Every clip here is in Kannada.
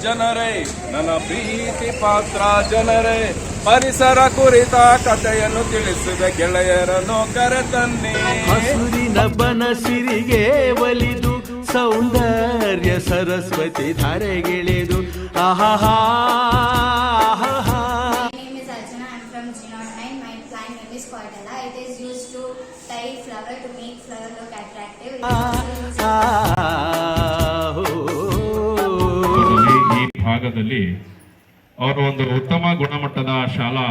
ಜನರೇ, ನನ್ನ ಪ್ರೀತಿ ಪಾತ್ರ ಜನರೇ, ಪರಿಸರ ಕುರಿತ ಕಥೆಯನ್ನು ತಿಳಿಸಿದ ಗೆಳೆಯರನ್ನು ಕರೆತನ್ನಿ. ಹಸುರಿನ ಬನಸಿರಿಗೆ ಒಲಿದು ಸೌಂದರ್ಯ ಸರಸ್ವತಿ ಧಾರೆಗೆಳೆದು ಆಹಾ. ಈ ಭಾಗದಲ್ಲಿ ಅವರು ಒಂದು ಉತ್ತಮ ಗುಣಮಟ್ಟದ ಶಾಲಾ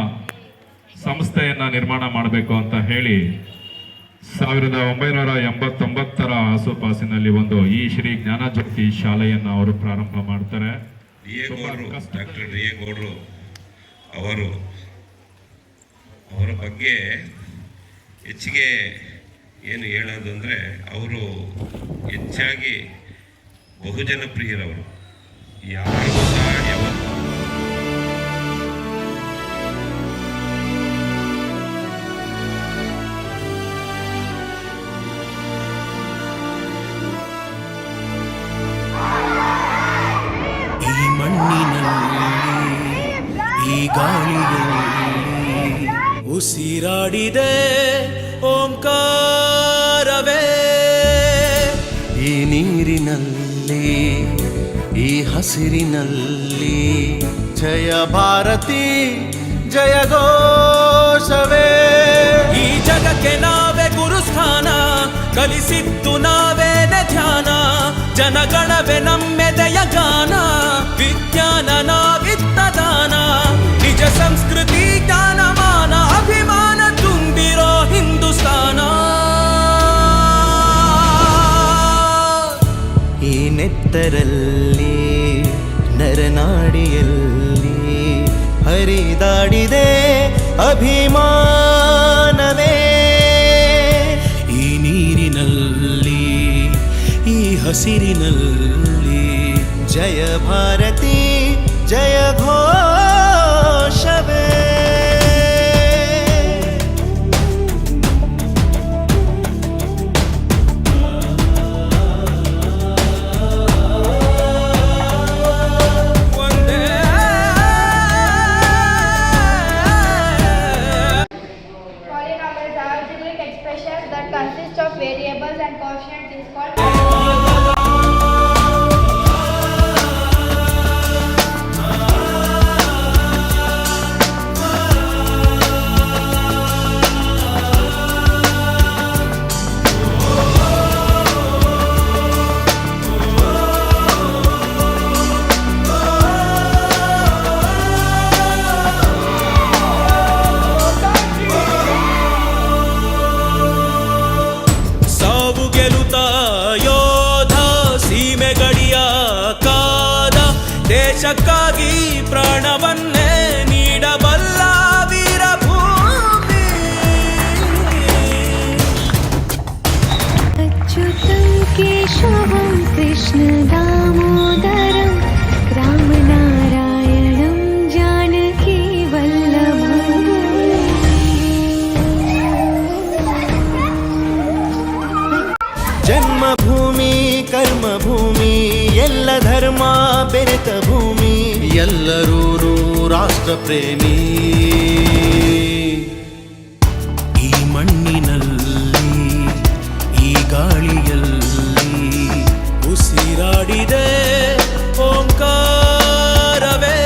ಸಂಸ್ಥೆಯನ್ನ ನಿರ್ಮಾಣ ಮಾಡಬೇಕು ಅಂತ ಹೇಳಿ 1989 ಆಸುಪಾಸಿನಲ್ಲಿ ಒಂದು ಈ ಶ್ರೀ ಜ್ಞಾನಜ್ಯೋತಿ ಶಾಲೆಯನ್ನು ಅವರು ಪ್ರಾರಂಭ ಮಾಡ್ತಾರೆ. ಡಾಕ್ಟರ್ ಡಿ ಎ ಗೌಡ್ರು ಅವರ ಬಗ್ಗೆ ಹೆಚ್ಚಿಗೆ ಏನು ಹೇಳೋದು ಅಂದರೆ, ಅವರು ಹೆಚ್ಚಾಗಿ ಬಹುಜನ ಪ್ರಿಯರವರು. ಯಾರಿಗೂ ಸಹ ಈ ಮಣ್ಣಿನಲ್ಲಿ ಈ ಗಾಳಿಯಲ್ಲಿ ಉಸಿರಾಡಿದೆ ಓಂಕಾರವೇ. ಈ ನೀರಿನಲ್ಲಿ ಈ ಹಸಿರಿನಲ್ಲಿ ಜಯ ಭಾರತಿ ಜಯ ಘೋಷವೇ. ಈ ಜಗಕ್ಕೆ ನಾವೇ ಗುರುಸ್ಥಾನ, ಕಲಿಸಿದ್ದು ನಾವೇನೆ ಧ್ಯಾನ, ಜನಗಣವೇ ನಮ್ಮೆದೆಯ ಗಾನ, ವಿಜ್ಞಾನ ನಾವಿತ್ತ ದಾನ, ನಿಜ ಸಂಸ್ಕೃತಿ ಜ್ಞಾನಮಾನ, ಅಭಿಮಾನ ತುಂಬಿರೋ ಹಿಂದೂಸ್ತಾನ. ಈ ನೆತ್ತರಲ್ಲಿ ನರನಾಡಿಯಲ್ಲಿ ಹರಿದಾಡಿದೆ ಅಭಿಮಾನವೇ. ಈ ನೀರಿನಲ್ಲಿ ಈ ಹಸಿರಿನಲ್ಲಿ ಜಯ ಭಾರತಿ ಜಯ ಘೋಷವೇ. Polynomials are algebraic expressions that consist of variables and coefficients is called ದೇಶಕ್ಕಾಗಿ ಪ್ರಾಣವನ್ನೇ ನೀಡಬಲ್ಲ ವೀರಭೂಮಿ. ಅಚ್ಯುತಂ ಕೇಶವಂ ಕೃಷ್ಣ ದಾಮೋದರಂ ರಾಮನಾರಾಯಣಂ ಜಾನಕಿ ವಲ್ಲಭಂ. ಜನ್ಮಭೂಮಿ ಕರ್ಮಭೂಮಿ ಎಲ್ಲ ಧರ್ಮ ಬೆರೆತ ಭೂಮಿ, ಎಲ್ಲರೂ ರಾಷ್ಟ್ರ ಪ್ರೇಮಿ. ಈ ಮಣ್ಣಿನಲ್ಲಿ ಈ ಗಾಳಿಯಲ್ಲಿ ಉಸಿರಾಡಿದೆ ಓಂಕಾರವೇ.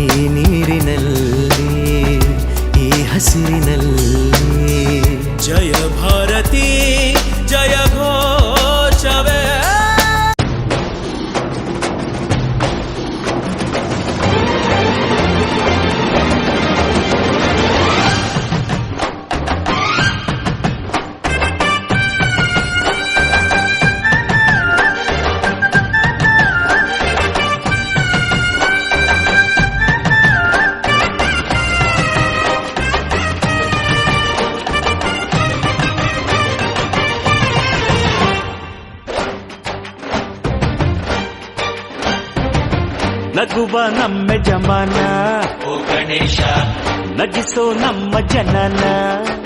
ಈ ನೀರಿನಲ್ಲಿ ಈ ಹಸಿರಿನಲ್ಲಿ ಜಯ ಭಾರತಿ ಜಯ ಘೋಷವೇ. ನಗುವ ನಮ್ಮ ಜಮಾನ ಓ ಗಣೇಶ, ನಗಿಸೋ ನಮ್ಮ ಜನನ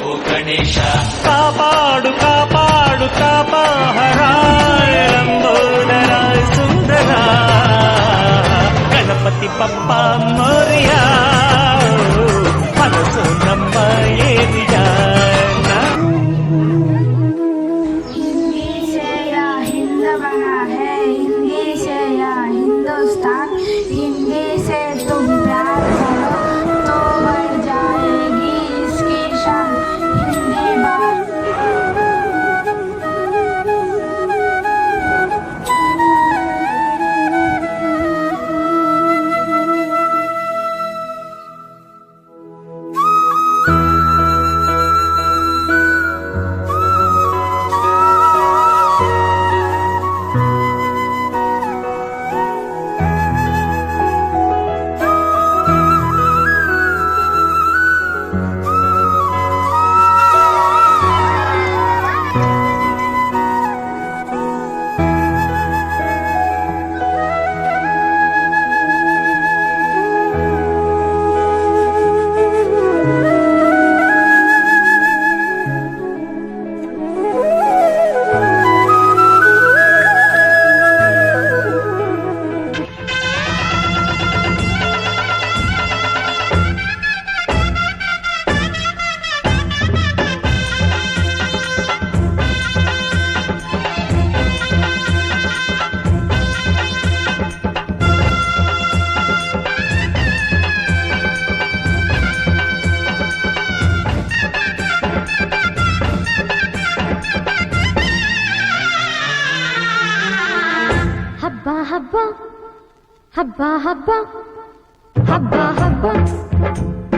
ಓ ಗಣೇಶ, ಕಾಪಾಡು ಕಾಪಾಡು ಕಾಪಾಹರಾಯ ಲಂಬೋದರ ಸುಂದರ. ಗಣಪತಿ ಪಪ್ಪ ಮೋರಿಯ ಮನಸ್ಸು ನಮ್ಮ ಏರಿಯ हिंदी से या हिंद बना है, हिंदी से या हिंदुस्तान, हिंदी से तुम प्यार करो तो बढ़ जाएगी इसकी शान। हिंदी बात ಹಬ್ಬ ಹಬ್ಬ ಹಬ್ಬ ಹಬ್ಬ ಹಬ್ಬ ಹಬ್ಬ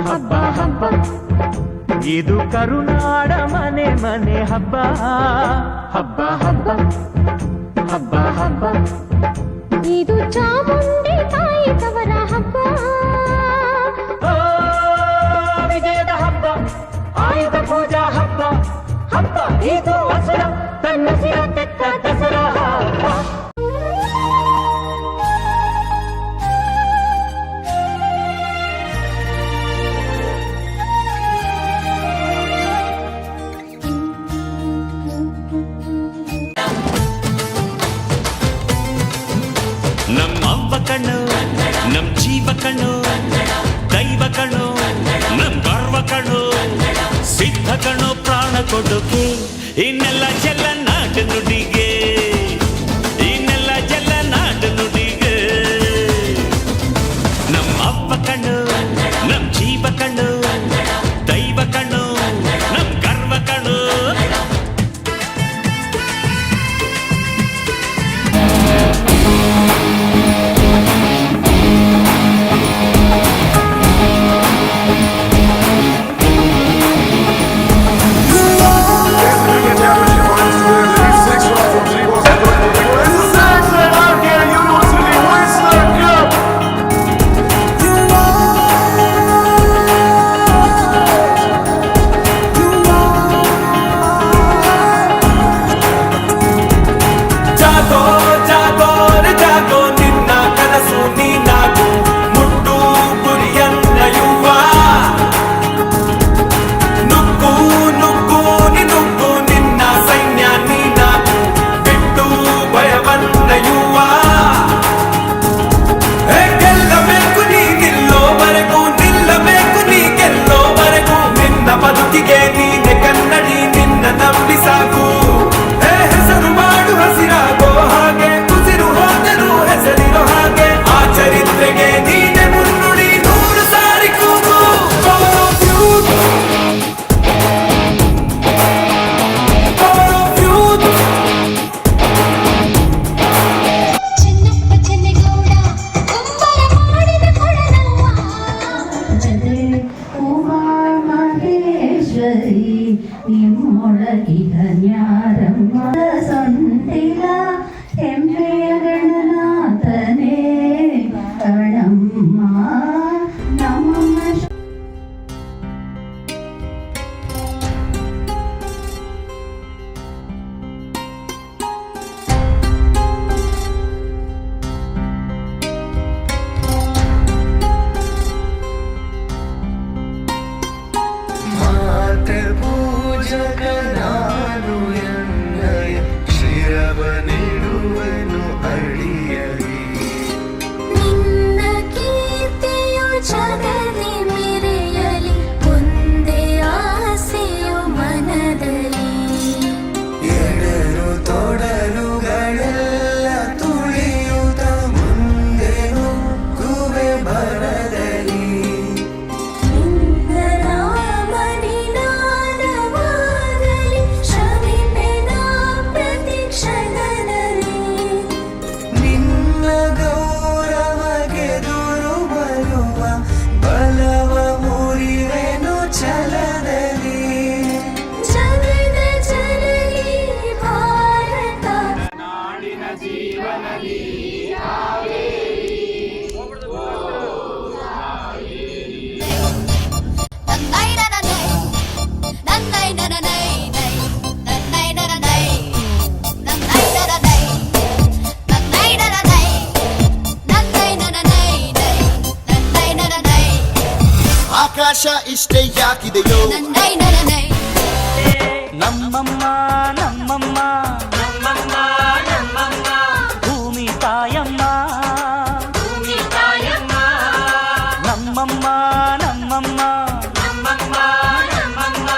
ಹಬ್ಬ ಹಬ್ಬ ಇದು ಕರುನಾಡ ಮನೆ ಮನೆ ಹಬ್ಬ ಹಬ್ಬ ಹಬ್ಬ ಹಬ್ಬ ಹಬ್ಬ ಇದು ಚಾಮುಂಡಿ ತಾಯಿ ತವರ ಹಬ್ಬ ಓ, ವಿಜಯದ ಹಬ್ಬ ಆಯುಧ ಪೂಜಾ ಹಬ್ಬ ಹಬ್ಬ ಇದು ಹಸುರ ತನ್ನ ಸಿರ ತೆತ್ತ ದಸರಾ ಹಬ್ಬ ನಮ್ಮ ಅವ್ವ ಕಣ್ಣು ನಮ್ ಜೀವ ಕಣ್ಣು ದೈವ ಕಣ್ಣು ನಮ್ ಗರ್ವ ಕಣ್ಣು ಸಿದ್ಧ ಕಣ್ಣು ಪ್ರಾಣ ಕೊಡೋಕೆ ಇನ್ನೆಲ್ಲ ಚೆಲ್ಲ ನಾಡು ನುಡಿಗೆ ಇನ್ನೆಲ್ಲ ಚೆಲ್ಲ ನಾಡು ನುಡಿಗೆ ನಮ್ಮ ಅವ್ವ ಕಣ್ಣು ನಮ್ ಜೀವ ಕಣ್ಣು ದೈವ ಕಣ್ಣು ನಮ್ ಗರ್ವ ಕಣ್ಣು ನಿಮ್ಮೊಳಗಿದ ನ್ಯಾರಮ್ಮ ಸೊಂಟಿಲ ಹೆಮ್ಮೆಯ ಗಣನಾಥನೇ ಕಣಮ್ಮ ನಮ್ಮ ಮಾತೆ ಪೂಜಕ ನಾನು ಎನ್ನಯ ಅವಕಾಶ ಇಷ್ಟೇ ಯಾಕಿದೆಯೋ? ನಮ್ಮಮ್ಮ ನಮ್ಮಮ್ಮ ನಮ್ಮಮ್ಮ ನಮ್ಮಮ್ಮ ಭೂಮಿ ತಾಯಮ್ಮ ಭೂಮಿ ತಾಯಮ್ಮ ನಮ್ಮಮ್ಮ ನಮ್ಮಮ್ಮ ನಮ್ಮಮ್ಮ ನಮ್ಮಮ್ಮ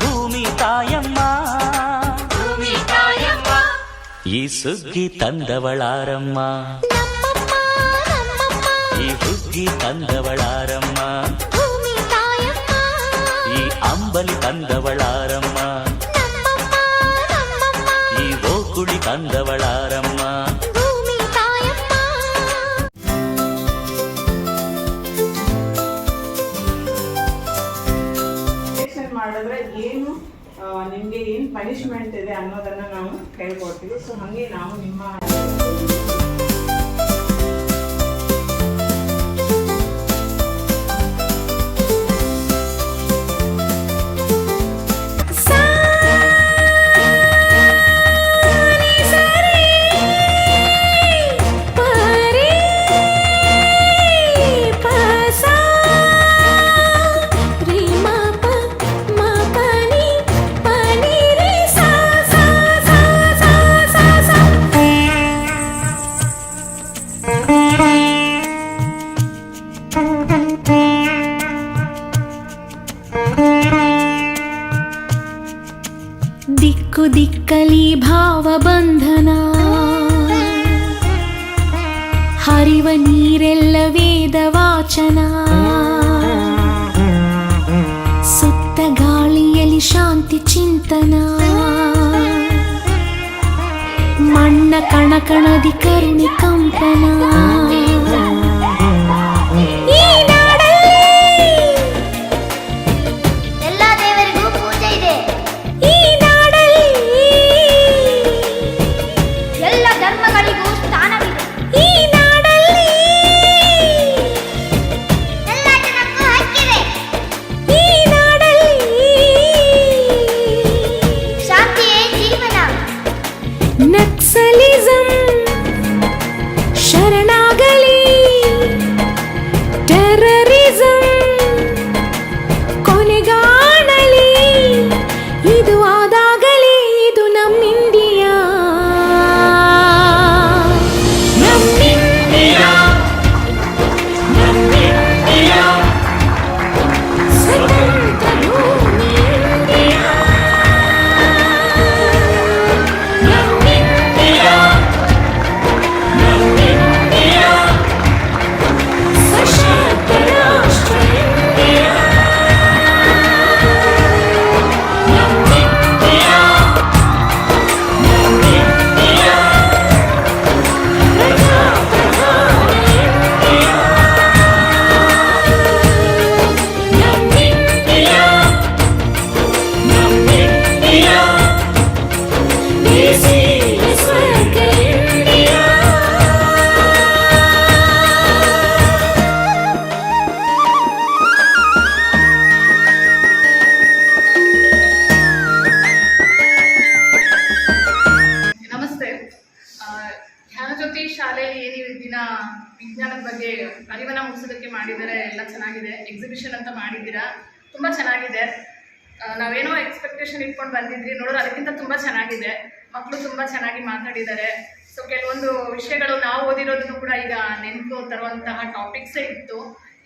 ಭೂಮಿ ತಾಯಮ್ಮ ಭೂಮಿ ತಾಯಮ್ಮ ಈ ಸುಗ್ಗಿ ತಂದವಳಾರಮ್ಮ ಈ ಹುಗ್ಗಿ ತಂದವಳಾರಮ್ಮ ಈ ಅಂಬಲಿ ತಂದವಳಾರಮ್ಮ ಈ ಓಕುಳಿ ತಂದವಳಾರಮ್ಮ ಮಾಡಿದ್ರೆ ಏನು ನಿಮಗೆ ಏನು ಪನಿಷ್ಮೆಂಟ್ ಇದೆ ಅನ್ನೋದನ್ನ ನಾವು ಹೇಳ್ಕೊಡ್ತೀವಿ. ಸೊ ಹಾಗೆ ನಾವು ನಿಮ್ಮ ದಿಕ್ಕು ದಿಕ್ಕಲಿ ಭಾವಬಂಧನ ಹರಿವ ನೀರೆಲ್ಲ ವೇದ ವಾಚನ ಸುತ್ತ ಗಾಳಿಯಲ್ಲಿ ಶಾಂತಿ ಚಿಂತನ ಮಣ್ಣ ಕಣಕಣದಿ ಕರುಣೆ ಕಂಪನ ನಕ್ಸಲಿಸಂ ಶರಣಾಗಲಿ ಟೆರರಿಸಂ ಕೊನೆಗಾಣಲಿ ಇದು ಆದಾಗಲೇ ಇದು ನಮ್ಮಿಂಡಿಯಾ ನಮ್ಮಿಂಡಿಯಾ ನಮ್ಮಿಂಡಿಯಾ ಸ್ವತಂತ್ರ ಭೂಮಿ ಇಂಡಿಯಾ ಶಾಲೆಯಲ್ಲಿ ಏನು ದಿನ ವಿಜ್ಞಾನದ ಬಗ್ಗೆ ಅರಿವನ್ನ ಮೂಡಿಸೋದಕ್ಕೆ ಮಾಡಿದ್ದಾರೆ. ಎಲ್ಲ ಚೆನ್ನಾಗಿದೆ. ಎಕ್ಸಿಬಿಷನ್ ಅಂತ ಮಾಡಿದ್ದೀರಾ, ತುಂಬ ಚೆನ್ನಾಗಿದೆ. ನಾವೇನೋ ಎಕ್ಸ್ಪೆಕ್ಟೇಷನ್ ಇಟ್ಕೊಂಡು ಬಂದಿದ್ರಿ, ನೋಡೋದು ಅದಕ್ಕಿಂತ ತುಂಬ ಚೆನ್ನಾಗಿದೆ. ಮಕ್ಕಳು ತುಂಬ ಚೆನ್ನಾಗಿ ಮಾತಾಡಿದ್ದಾರೆ. ಸೊ ಕೆಲವೊಂದು ವಿಷಯಗಳು ನಾವು ಓದಿರೋದನ್ನು ಕೂಡ ಈಗ ನೆನಪು ತರುವಂತಹ ಟಾಪಿಕ್ಸೇ ಇತ್ತು.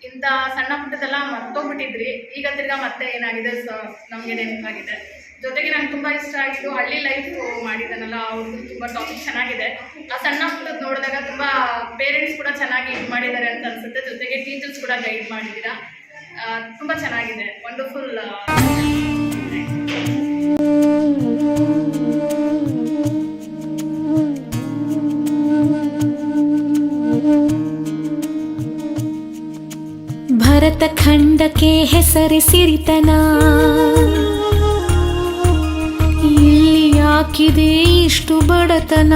ಇಂಥ ಸಣ್ಣ ಪುಟ್ಟದೆಲ್ಲ ಮರ್ತೋಗ್ಬಿಟ್ಟಿದ್ರಿ, ಈಗ ತಿರ್ಗಾ ಮತ್ತೆ ಏನಾಗಿದೆ ನಮಗೆ ನೆನಪಾಗಿದೆ. ಜೊತೆಗೆ ನಂಗೆ ತುಂಬ ಇಷ್ಟ ಆಗಿದ್ದು ಹಳ್ಳಿ ಲೈಫ್ ಮಾಡಿದ್ದಾನಲ್ಲ, ಅವ್ರದ್ದು ತುಂಬ ಟಾಪಿಕ್ ಚೆನ್ನಾಗಿದೆ. ಆ ಸಣ್ಣ ಪುಟ್ಟದ್ದು ನೋಡಿದಾಗ ತುಂಬ ಪೇರೆಂಟ್ಸ್ ಕೂಡ ಚೆನ್ನಾಗಿ ಇದು ಮಾಡಿದ್ದಾರೆ ಅಂತ ಅನಿಸುತ್ತೆ. ಜೊತೆಗೆ ಟೀಚರ್ಸ್ ಕೂಡ ಗೈಡ್ ಮಾಡಿದ್ದೀರಾ, ತುಂಬ ಚೆನ್ನಾಗಿದೆ. ವಂಡರ್ಫುಲ್. ಭರತ ಖಂಡಕ್ಕೆ ಹೆಸರಿ ಸಿರಿತನ, ಇಲ್ಲಿ ಯಾಕಿದೆ ಇಷ್ಟು ಬಡತನ?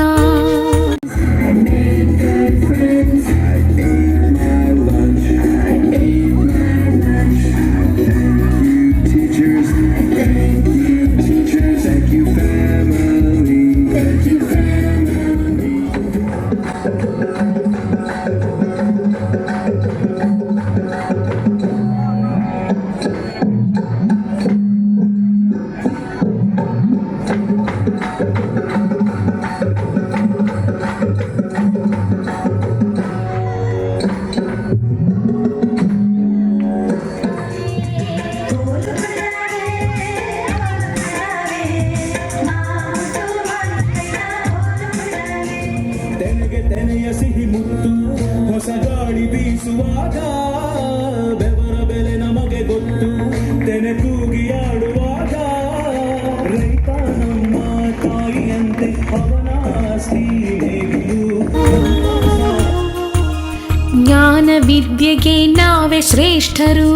ಜ್ಞಾನ ವಿದ್ಯೆಗೆ ನಾವೇ ಶ್ರೇಷ್ಠರು.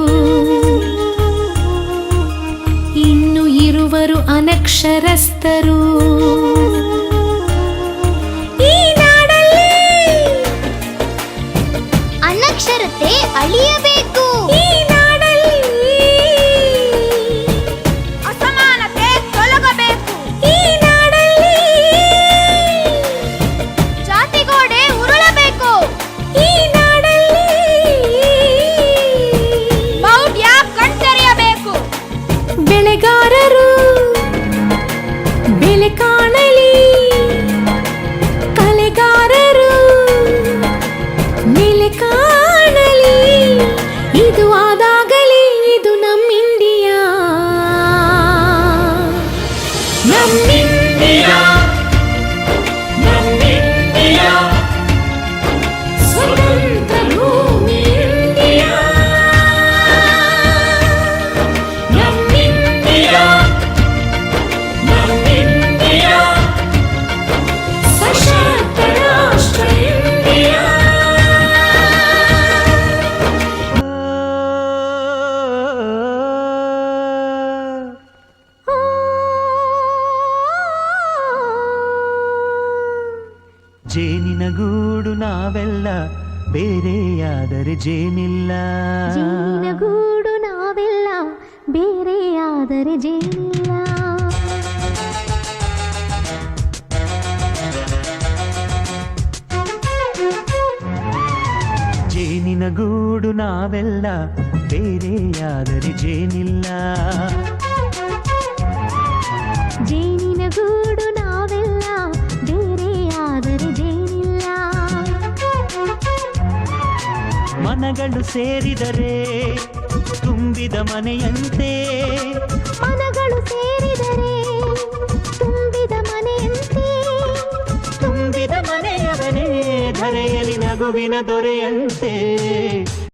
ಇನ್ನು ಇರುವರು ಅನಕ್ಷರಸ್ಥರು. ಈ ನಾಡಲ್ಲಿ ಅನಕ್ಷರತೆ ಅಳಿಯಬೇಕು. ಈ ನಾಡಲ್ಲಿ ಅಸಮಾನತೆ ತೊಲಗಬೇಕು. ಈ ನಾಡಲ್ಲಿ ಜಾತಿಗೋಡೆ ಉರುಳಬೇಕು. ಈ ನಾಡಲ್ಲಿ ಮೌಢ್ಯ ಕಣ್ತೆರೆಯಬೇಕು. ಬೆಳೆಗಾರರು ಬೆಲೆ ಕಾಣಲಿ, ಕಲೆಗಾರರು ನೆಲೆ ಕಾಣಲಿ. ಇದು ಆದಾಗಲಿ ಇದು ನಮ್ಮಿಂಡಿಯಾ, ನಮ್ಮಿಂಡಿಯಾ, ನಮ್ಮಿಂಡಿಯಾ, ಸ್ವತಂತ್ರ ಭೂಮಿ ಇಂಡಿಯಾ, ನಮ್ಮಿಂಡಿಯಾ, ನಮ್ಮಿಂಡಿಯಾ, ಸಶಕ್ತ ರಾಷ್ಟ್ರ ಇಂಡಿಯಾ. ಜೇನಿನ ಗೂಡು ನಾವೆಲ್ಲ ಬೇರೆಯಾದರೆ ಜೇನಿಲ್ಲ. ಜೇನಿನ ಗೂಡು ನಾವೆಲ್ಲ ಬೇರೆಯಾದರೆ ಜೇನಿಲ್ಲ. ಜೇನಿನ ಗೂಡು ನಾವೆಲ್ಲ ಬೇರೆಯಾದರೆ ಜೇನಿಲ್ಲ. ಜೇನಿನ ಗೂಡು ನಾವೆಲ್ಲ ಬೇರೆಯಾದರೆ ಜೇನಿಲ್ಲ. ಮನಗಳು ಸೇರಿದರೆ ತುಂಬಿದ ಮನೆಯಂತೆ. ಮನಗಳು ಸೇರಿದರೆ ತುಂಬಿದ ಮನೆಯಂತೆ. ತುಂಬಿದ ಮನೆಯವನೇ ಧರೆಯಲ್ಲಿ ನಗುವಿನ ದೊರೆಯಂತೆ.